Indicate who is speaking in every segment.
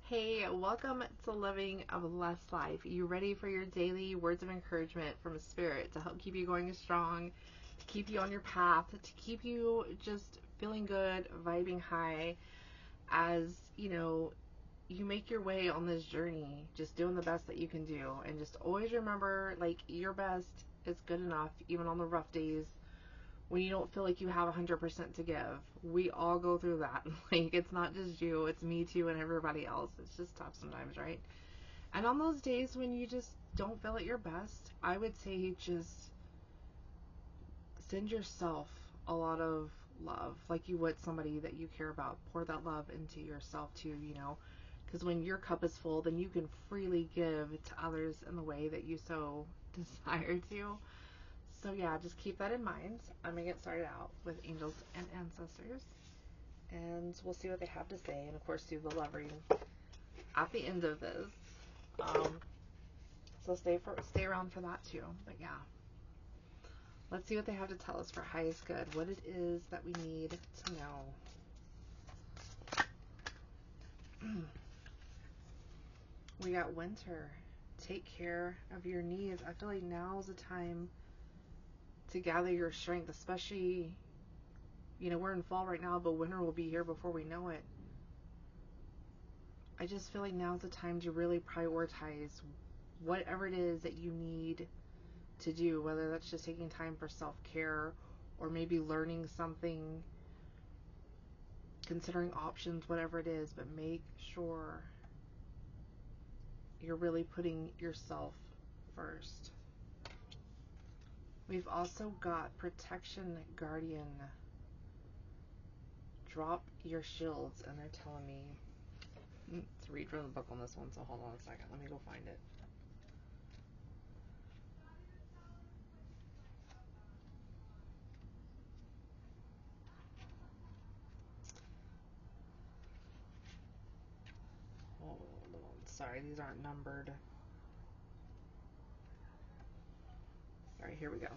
Speaker 1: Hey, welcome to Living a Blessed Life. You ready for your daily words of encouragement from Spirit to help keep you going strong, to keep you on your path, to keep you just feeling good, vibing high as, you make your way on this journey, just doing the best that you can do. And just always remember, like, your best is good enough, even on the rough days when you don't feel like you have 100% to give. We all go through that. Like, it's not just you, it's me too and everybody else. It's just tough sometimes, right? And on those days when you just don't feel at your best, I would say just send yourself a lot of love, like you would somebody that you care about. Pour that love into yourself too, because when your cup is full, then you can freely give to others in the way that you so desire to. So yeah, just keep that in mind. I'm going to get started out with angels and ancestors, and we'll see what they have to say, and of course do the love reading at the end of this. So stay around for that too. But yeah, let's see what they have to tell us for highest good, what it is that we need to know. We got winter. Take care of your needs. I feel like now is the time to gather your strength, especially, we're in fall right now, but winter will be here before we know it. I just feel like now's the time to really prioritize whatever it is that you need to do, whether that's just taking time for self-care or maybe learning something, considering options, whatever it is, but make sure you're really putting yourself first. We've also got Protection Guardian. Drop your shields, and they're telling me to read from the book on this one, so hold on a second. Let me go find it. Hold on. Sorry, these aren't numbered. Alright, here we go.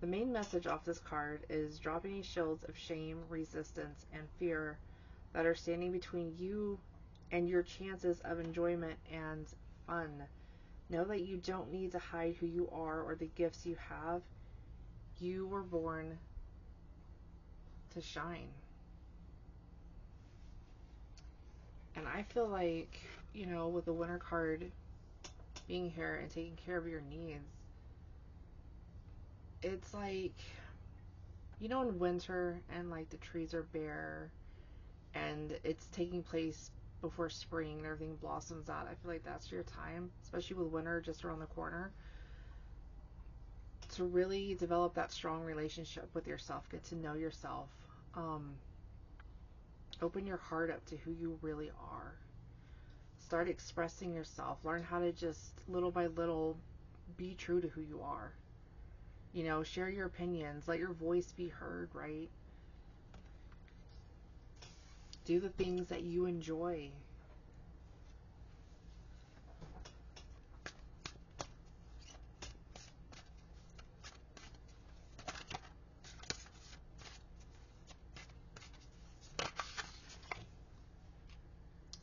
Speaker 1: The main message off this card is drop any shields of shame, resistance, and fear that are standing between you and your chances of enjoyment and fun. Know that you don't need to hide who you are or the gifts you have. You were born to shine. And I feel like, with the winter card being here and taking care of your needs, it's like, in winter and like the trees are bare and it's taking place before spring and everything blossoms out. I feel like that's your time, especially with winter just around the corner, to really develop that strong relationship with yourself, get to know yourself, open your heart up to who you really are, start expressing yourself, learn how to just little by little be true to who you are. Share your opinions, let your voice be heard, right? Do the things that you enjoy.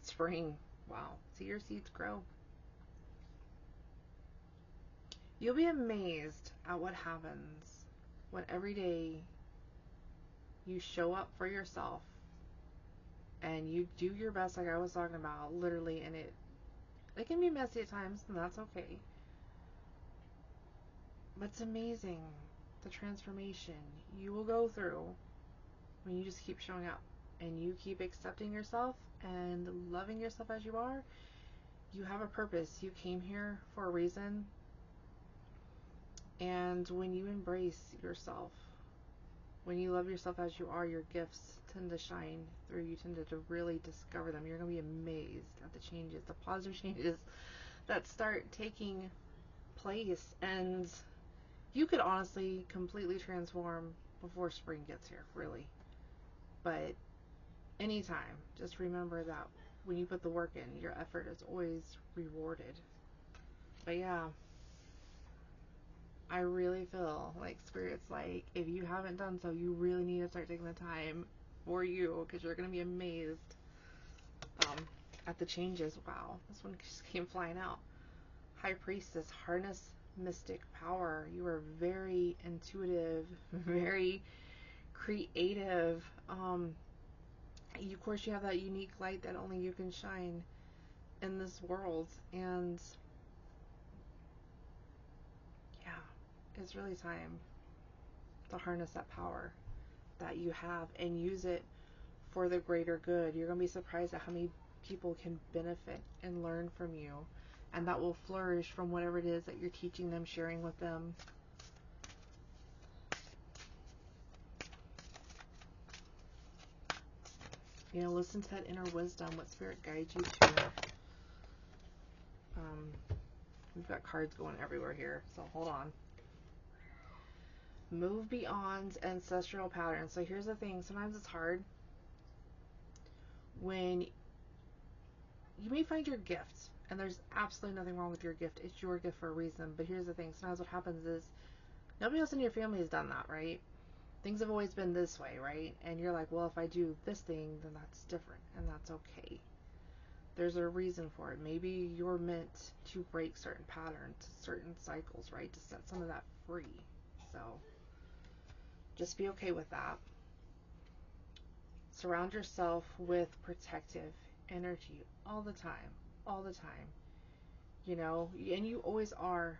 Speaker 1: Spring. Wow. See your seeds grow. You'll be amazed at what happens when every day you show up for yourself and you do your best, like I was talking about, literally, and it can be messy at times, and that's okay. But it's amazing the transformation you will go through when you just keep showing up and you keep accepting yourself and loving yourself as you are. You have a purpose. You came here for a reason. And when you embrace yourself, when you love yourself as you are, your gifts tend to shine through. You tend to really discover them. You're going to be amazed at the changes, the positive changes that start taking place. And you could honestly completely transform before spring gets here, really. But anytime, just remember that when you put the work in, your effort is always rewarded. But yeah, I really feel like Spirit's like, if you haven't done so, you really need to start taking the time for you, because you're going to be amazed at the changes. Wow, this one just came flying out. High Priestess, harness mystic power. You are very intuitive, very creative. Of course, you have that unique light that only you can shine in this world. And yeah, it's really time to harness that power that you have and use it for the greater good. You're going to be surprised at how many people can benefit and learn from you, and that will flourish from whatever it is that you're teaching them, sharing with them. You know, listen to that inner wisdom, what spirit guides you to. We've got cards going everywhere here, so hold on. Move beyond ancestral patterns. So here's the thing, sometimes it's hard when you may find your gift, and there's absolutely nothing wrong with your gift. It's your gift for a reason. But here's the thing, sometimes what happens is nobody else in your family has done that, right? Things have always been this way, right? And you're like, well, if I do this thing, then that's different, and that's okay. There's a reason for it. Maybe you're meant to break certain patterns, certain cycles, right? To set some of that free. So just be okay with that. Surround yourself with protective energy all the time, all the time. You know, and you always are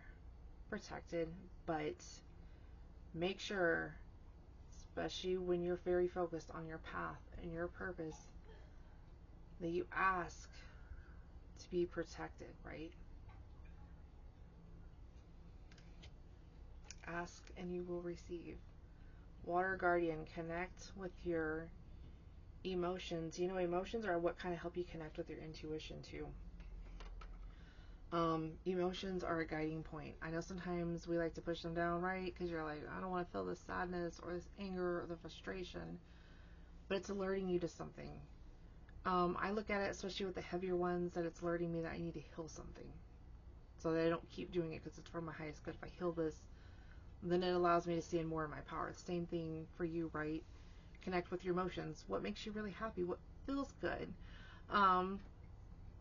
Speaker 1: protected, but make sure, especially when you're very focused on your path and your purpose, that you ask to be protected, right? Ask and you will receive. Water Guardian, connect with your emotions. You know, emotions are what kind of help you connect with your intuition too. Emotions are a guiding point. I know sometimes we like to push them down, right? Because you're like, I don't want to feel this sadness or this anger or the frustration. But it's alerting you to something. I look at it, especially with the heavier ones, that it's alerting me that I need to heal something. So that I don't keep doing it because it's for my highest good. If I heal this, then it allows me to stand more in my power. Same thing for you, right? Connect with your emotions. What makes you really happy? What feels good?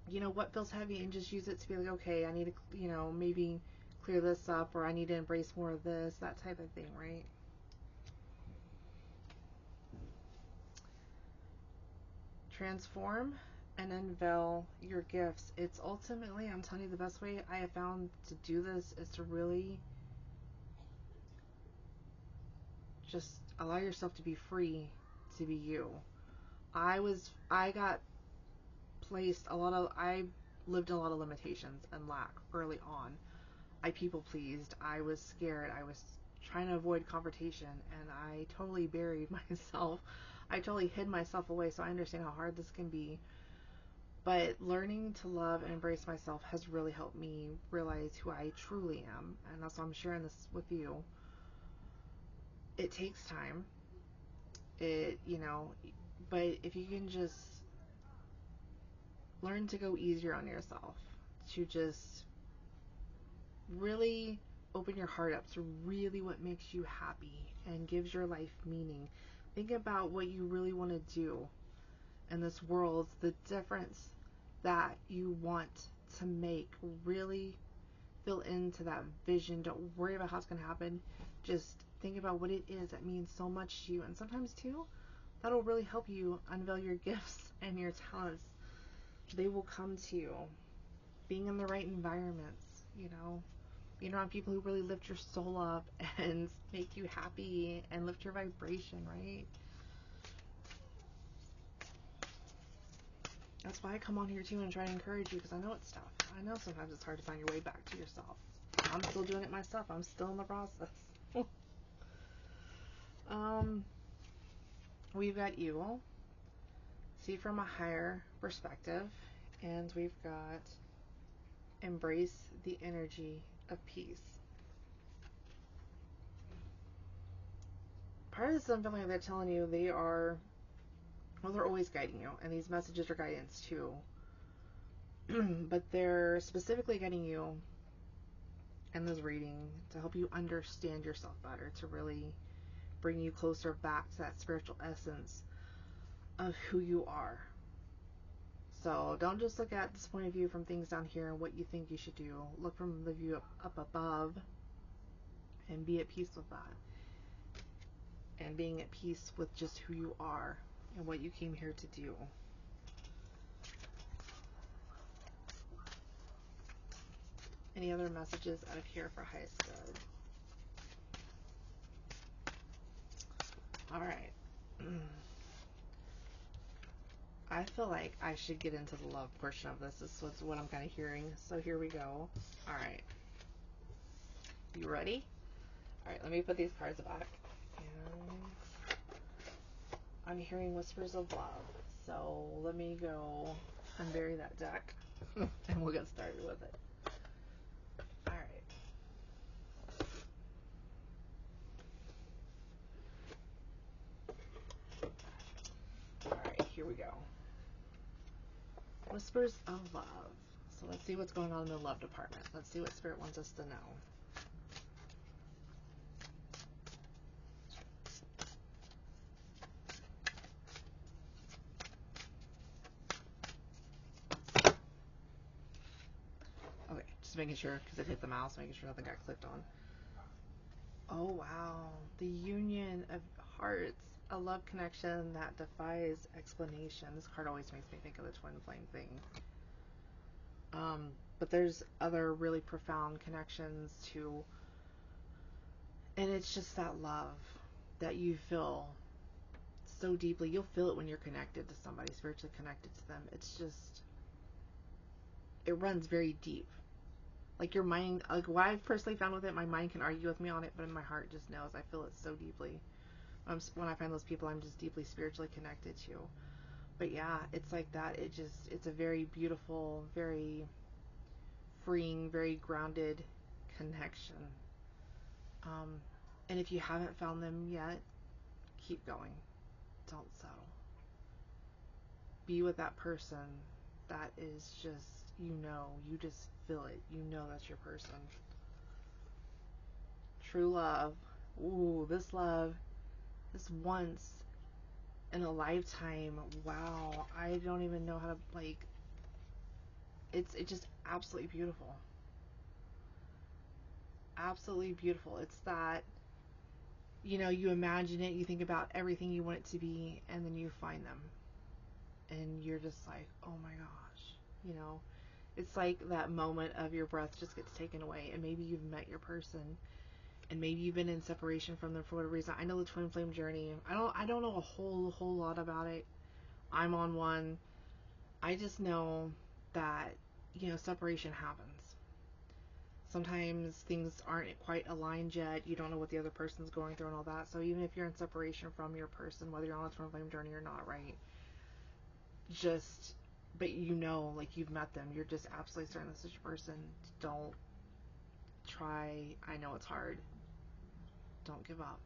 Speaker 1: You know, what feels heavy, and just use it to be like, okay, I need to, you know, maybe clear this up, or I need to embrace more of this, that type of thing, right? Transform and unveil your gifts. It's ultimately, I'm telling you, the best way I have found to do this is to really just allow yourself to be free to be you. I got placed I lived in a lot of limitations and lack early on. I people pleased. I was scared. I was trying to avoid confrontation, and I totally buried myself. I totally hid myself away, so I understand how hard this can be. But learning to love and embrace myself has really helped me realize who I truly am, and that's why I'm sharing this with you. It takes time. You know, but if you can just learn to go easier on yourself, to just really open your heart up to really what makes you happy and gives your life meaning. Think about what you really want to do in this world, the difference that you want to make. Really fill into that vision. Don't worry about how it's going to happen. Just think about what it is that means so much to you. And sometimes too, that'll really help you unveil your gifts and your talents. They will come to you. Being in the right environments, you know, being around people who really lift your soul up and make you happy and lift your vibration, right? That's why I come on here too and try to encourage you, because I know it's tough. I know sometimes it's hard to find your way back to yourself. I'm still doing it myself. I'm still in the process. We've got evil, see from a higher perspective, and we've got embrace the energy of peace. Part of something they're telling you, they're always guiding you, and these messages are guidance too. But they're specifically guiding you in this reading to help you understand yourself better, to really bring you closer back to that spiritual essence of who you are. So don't just look at this point of view from things down here and what you think you should do. Look from the view up above and be at peace with that. And being at peace with just who you are and what you came here to do. Any other messages out of here for highest good? Alright. I feel like I should get into the love portion of this. This is what I'm kind of hearing. So here we go. Alright. You ready? Alright, let me put these cards back. And I'm hearing whispers of love. So let me go unbury that deck. And we'll get started with it. Alright. Alright, here we go. Whispers of love. So let's see what's going on in the love department. Let's see what Spirit wants us to know. Okay, just making sure because it hit the mouse, making sure nothing got clicked on. Oh wow, the union of hearts, a love connection that defies explanation. This card always makes me think of the twin flame thing. But there's other really profound connections too. And it's just that love that you feel so deeply. You'll feel it when you're connected to somebody, spiritually connected to them. It's just, it runs very deep. Like your mind, like what I've personally found with it, my mind can argue with me on it, but my heart just knows. I feel it so deeply. When I find those people I'm just deeply spiritually connected to. But yeah, it's like that. It's a very beautiful, very freeing, very grounded connection. And if you haven't found them yet, keep going. Don't settle. Be with that person that is just, you just feel it. You know that's your person. True love. Ooh, this love, this once in a lifetime. Wow, I don't even know how to, like, it's just absolutely beautiful. Absolutely beautiful. It's that, you imagine it, you think about everything you want it to be, and then you find them. And you're just like, oh my gosh, It's like that moment of your breath just gets taken away, and maybe you've met your person, and maybe you've been in separation from them for whatever reason. I know the twin flame journey. I don't know a whole lot about it. I'm on one. I just know that, separation happens. Sometimes things aren't quite aligned yet. You don't know what the other person's going through and all that. So even if you're in separation from your person, whether you're on a twin flame journey or not, right? But like you've met them. You're just absolutely certain this is your person. Don't try. I know it's hard. Don't give up.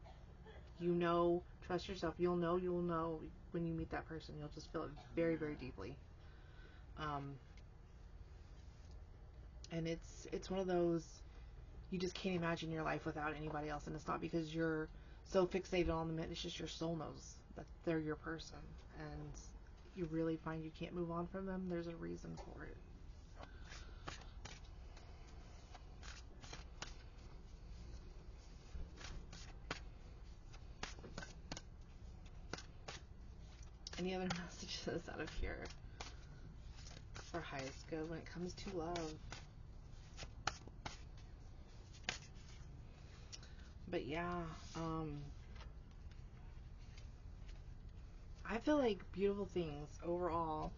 Speaker 1: Trust yourself. You'll know when you meet that person. You'll just feel it very, very deeply. And it's one of those, you just can't imagine your life without anybody else. And it's not because you're so fixated on them. It's just your soul knows that they're your person. And you really find you can't move on from them. There's a reason for it. Any other messages out of here for highest good when it comes to love? But yeah, I feel like beautiful things overall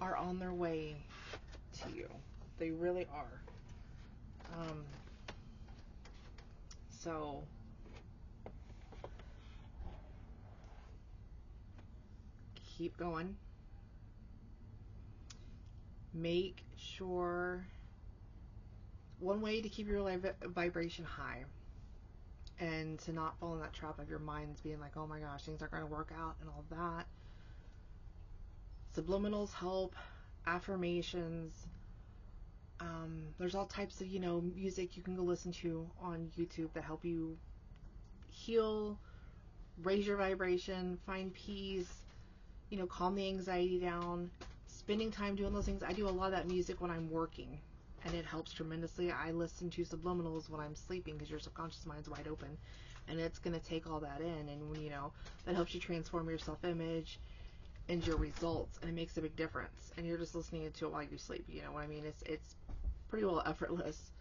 Speaker 1: are on their way to you. They really are. So keep going. Make sure, one way to keep your vibration high and to not fall in that trap of your minds being like, oh my gosh, things aren't going to work out and all that. Subliminals help, affirmations. There's all types of, music you can go listen to on YouTube that help you heal, raise your vibration, find peace, calm the anxiety down, spending time doing those things. I do a lot of that music when I'm working, and it helps tremendously. I listen to subliminals when I'm sleeping because your subconscious mind's wide open, and it's going to take all that in, and that helps you transform your self-image and your results, and it makes a big difference. And you're just listening to it while you sleep. You know what I mean? It's pretty well effortless.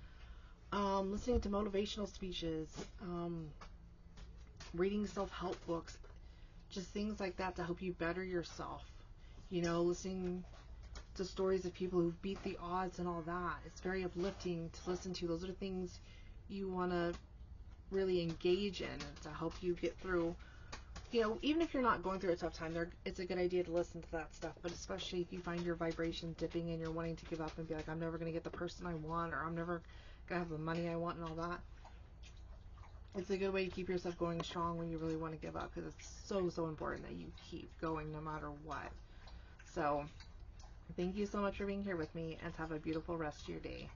Speaker 1: Listening to motivational speeches, reading self-help books, just things like that to help you better yourself. Listening to stories of people who've beat the odds and all that. It's very uplifting to listen to. Those are things you want to really engage in to help you get through. Even if you're not going through a tough time, it's a good idea to listen to that stuff. But especially if you find your vibration dipping and you're wanting to give up and be like, I'm never going to get the person I want, or I'm never going to have the money I want and all that. It's a good way to keep yourself going strong when you really want to give up, because it's so, so important that you keep going no matter what. So, thank you so much for being here with me, and have a beautiful rest of your day.